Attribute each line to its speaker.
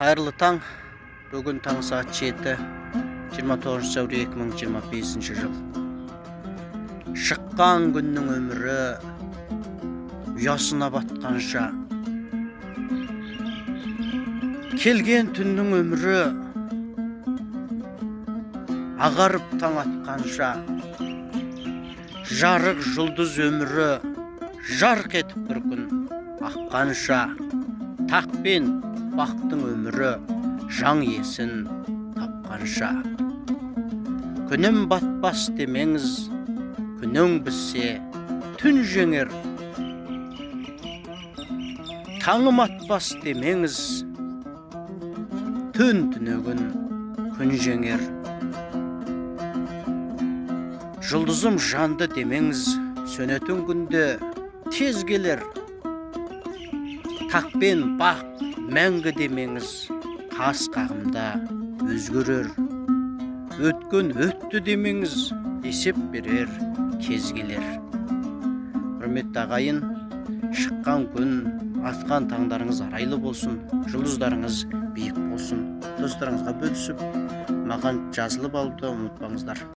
Speaker 1: Қайырлы таң. Бүгін таң саат 7, 29 сәуір 2025 жыл. Шыққан күннің өмірі ұясына батқанша, келген түннің өмірі ағарып таң атқанша, жарық жұлдыз өмірі жарқ етіп бір күн аққанша, тақ пен бақтың өмірі жаң есін тапқанша. Күнім батпас демеңіз, күнің бітсе түн жеңер. Таңым атпас демеңіз, түн түнегін күн жеңер. Жұлдызым жанды демеңіз, сөнетін күнде тез келер. Тақ пен бақ мәңгі демеңіз, қас қағымда өзгерер. Өткен өтті демеңіз, есеп берер кез келер. Құрметті ағайын, шыққан күн, атқан таңдарыңыз арайлы болсын, жұлдыздарыңыз биік болсын. Достарыңызға бөлісіп, маған жазылып алуды ұмытпаңыздар.